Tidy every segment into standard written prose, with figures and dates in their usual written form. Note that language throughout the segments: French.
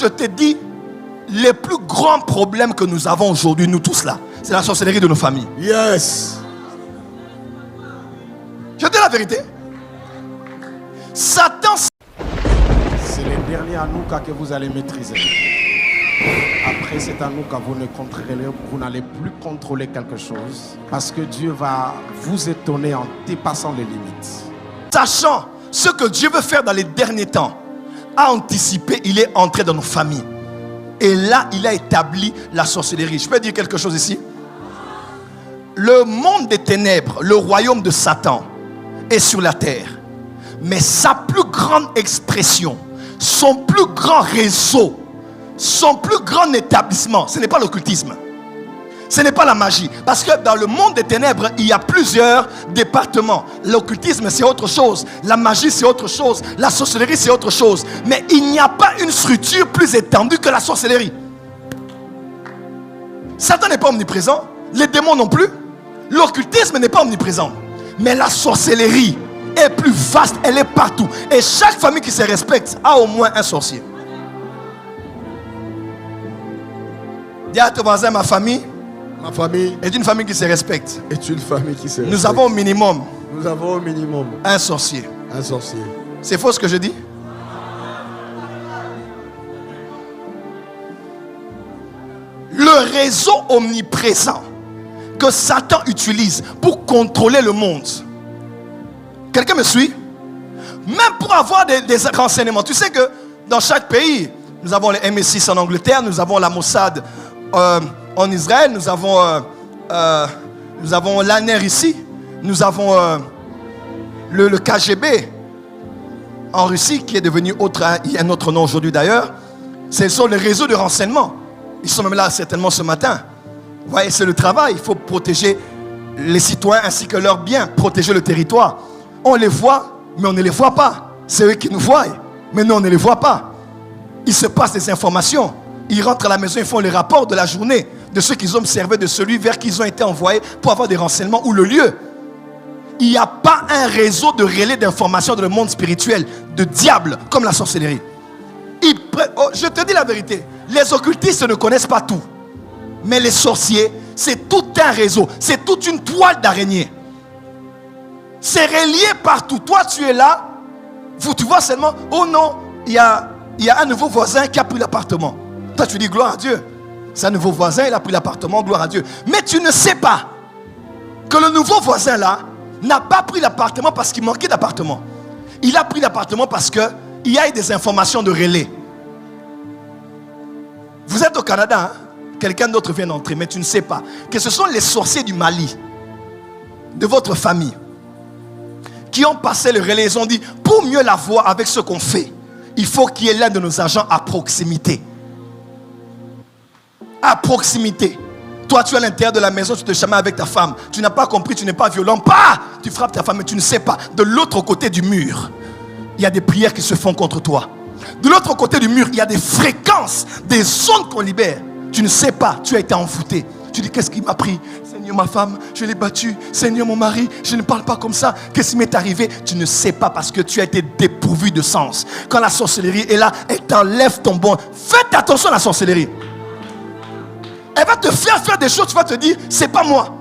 te dis, les plus grands problèmes que nous avons aujourd'hui, nous tous là, c'est la sorcellerie de nos familles. Yes. Je te dis la vérité. Satan, c'est les derniers Hanouka que vous allez maîtriser. Après cet Hanouka, vous n'allez plus contrôler quelque chose. Parce que Dieu va vous étonner en dépassant les limites. Sachant ce que Dieu veut faire dans les derniers temps, a anticipé, il est entré dans nos familles. Et là, il a établi la sorcellerie. Je peux dire quelque chose ici? Le monde des ténèbres, le royaume de Satan, est sur la terre. Mais sa plus grande expression, son plus grand réseau, son plus grand établissement, ce n'est pas l'occultisme. Ce n'est pas la magie. Parce que dans le monde des ténèbres, il y a plusieurs départements. L'occultisme, c'est autre chose. La magie, c'est autre chose. La sorcellerie, c'est autre chose. Mais il n'y a pas une structure plus étendue que la sorcellerie. Satan n'est pas omniprésent. Les démons non plus. L'occultisme n'est pas omniprésent. Mais la sorcellerie est plus vaste. Elle est partout. Et chaque famille qui se respecte a au moins un sorcier. Dis à ton voisin, ma famille est une famille qui se respecte. Nous avons au minimum un sorcier. C'est faux ce que je dis? Le réseau omniprésent que Satan utilise pour contrôler le monde. Quelqu'un me suit? Même pour avoir des renseignements. Tu sais que dans chaque pays, nous avons les MI6 en Angleterre, nous avons la Mossad en Israël, nous avons l'ANR ici, nous avons le KGB en Russie qui est devenu autre, il y a un autre nom aujourd'hui d'ailleurs. Ce sont les réseaux de renseignement. Ils sont même là certainement ce matin. Vous voyez, c'est le travail. Il faut protéger les citoyens ainsi que leurs biens, protéger le territoire. On les voit, mais on ne les voit pas. C'est eux qui nous voient, mais nous on ne les voit pas. Il se passe des informations. Ils rentrent à la maison, ils font les rapports de la journée, de ceux qu'ils ont observé, de celui vers qui ils ont été envoyés pour avoir des renseignements ou le lieu. Il n'y a pas un réseau de relais d'informations dans le monde spirituel de diable comme la sorcellerie. Je te dis la vérité, les occultistes ne connaissent pas tout. Mais les sorciers, c'est tout un réseau, c'est toute une toile d'araignée. C'est relié partout. Toi, tu es là, tu vois seulement, oh non, il y a un nouveau voisin qui a pris l'appartement. Toi, tu dis gloire à Dieu. C'est un nouveau voisin, il a pris l'appartement, gloire à Dieu. Mais tu ne sais pas que le nouveau voisin là n'a pas pris l'appartement parce qu'il manquait d'appartement. Il a pris l'appartement parce qu'il y a eu des informations de relais. Vous êtes au Canada, hein? Quelqu'un d'autre vient d'entrer, mais tu ne sais pas que ce sont les sorciers du Mali, de votre famille, qui ont passé le relais. Ils ont dit, pour mieux la voir avec ce qu'on fait, il faut qu'il y ait l'un de nos agents à proximité. À proximité. Toi, tu es à l'intérieur de la maison, tu te chamailles avec ta femme. Tu n'as pas compris, tu n'es pas violent. Tu frappes ta femme, mais tu ne sais pas. De l'autre côté du mur, il y a des prières qui se font contre toi. De l'autre côté du mur, il y a des fréquences, des ondes qu'on libère. Tu ne sais pas, tu as été envoûté. Tu dis, qu'est-ce qui m'a pris? Seigneur, ma femme, je l'ai battue. Seigneur, mon mari, je ne parle pas comme ça. Qu'est-ce qui m'est arrivé? Tu ne sais pas parce que tu as été dépourvu de sens. Quand la sorcellerie est là, elle t'enlève ton bon. Faites attention à la sorcellerie. Elle va te faire des choses, tu vas te dire, c'est pas moi.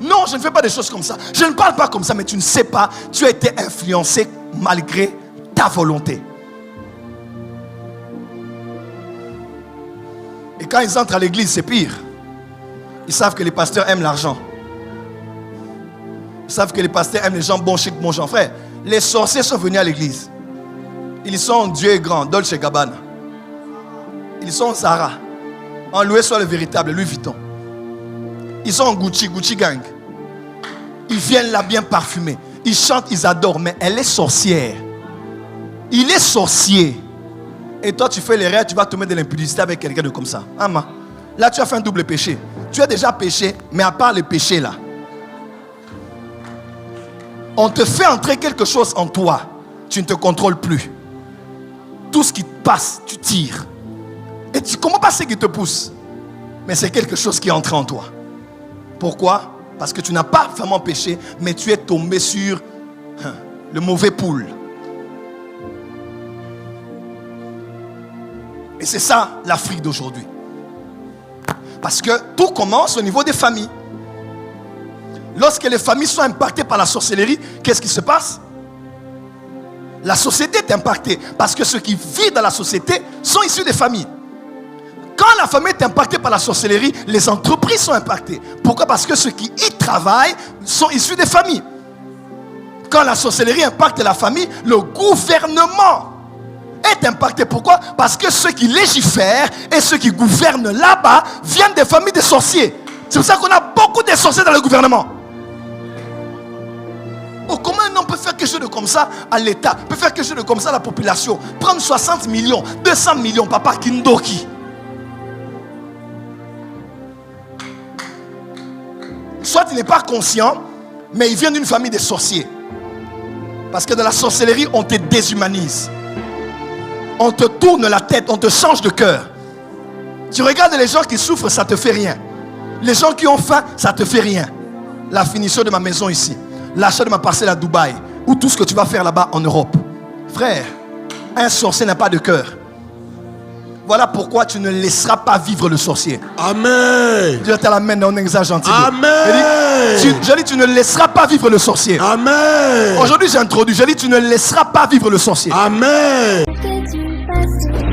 Non, je ne fais pas des choses comme ça. Je ne parle pas comme ça, mais tu ne sais pas. Tu as été influencé malgré ta volonté. Et quand ils entrent à l'église, c'est pire. Ils savent que les pasteurs aiment l'argent. Ils savent que les pasteurs aiment les gens bons chic, bons gens. Frère, les sorciers sont venus à l'église. Ils sont Dieu est grand, Dolce & Gabbana. Ils sont Zara. En loué soit le véritable, Louis Vuitton. Ils sont en Gucci Gang. Ils viennent là bien parfumés. Ils chantent, ils adorent. Mais elle est sorcière. Il est sorcier. Et toi, tu fais les rêves, tu vas te mettre de l'impudicité avec quelqu'un de comme ça. Ama. Là, tu as fait un double péché. Tu as déjà péché, mais à part le péché là, on te fait entrer quelque chose en toi. Tu ne te contrôles plus. Tout ce qui passe, tu tires. Et tu ne comprends pas ce qui te pousse. Mais c'est quelque chose qui est entré en toi. Pourquoi? Parce que tu n'as pas vraiment péché, mais tu es tombé sur le mauvais poule. Et c'est ça l'Afrique d'aujourd'hui. Parce que tout commence au niveau des familles. Lorsque les familles sont impactées par la sorcellerie, qu'est-ce qui se passe? La société est impactée. Parce que ceux qui vivent dans la société sont issus des familles. Quand la famille est impactée par la sorcellerie, les entreprises sont impactées. Pourquoi? Parce que ceux qui y travaillent sont issus des familles. Quand la sorcellerie impacte la famille, le gouvernement est impacté. Pourquoi? Parce que ceux qui légifèrent et ceux qui gouvernent là-bas viennent des familles de sorciers. C'est pour ça qu'on a beaucoup de sorciers dans le gouvernement. Oh, comment un homme peut faire quelque chose de comme ça à l'État, peut faire quelque chose de comme ça à la population, prendre 60 millions, 200 millions, papa Kindoki. Soit il n'est pas conscient, mais il vient d'une famille de sorciers. Parce que dans la sorcellerie, on te déshumanise. On te tourne la tête, on te change de cœur. Tu regardes les gens qui souffrent, ça ne te fait rien. Les gens qui ont faim, ça ne te fait rien. La finition de ma maison ici, l'achat de ma parcelle à Dubaï, ou tout ce que tu vas faire là-bas en Europe. Frère, un sorcier n'a pas de cœur. Voilà pourquoi tu ne laisseras pas vivre le sorcier. Amen. Dieu te l'amène dans un exagère gentil. Amen. Je dis, tu ne laisseras pas vivre le sorcier. Amen. Aujourd'hui, j'introduis. Je dis, tu ne laisseras pas vivre le sorcier. Amen. Que tu passes.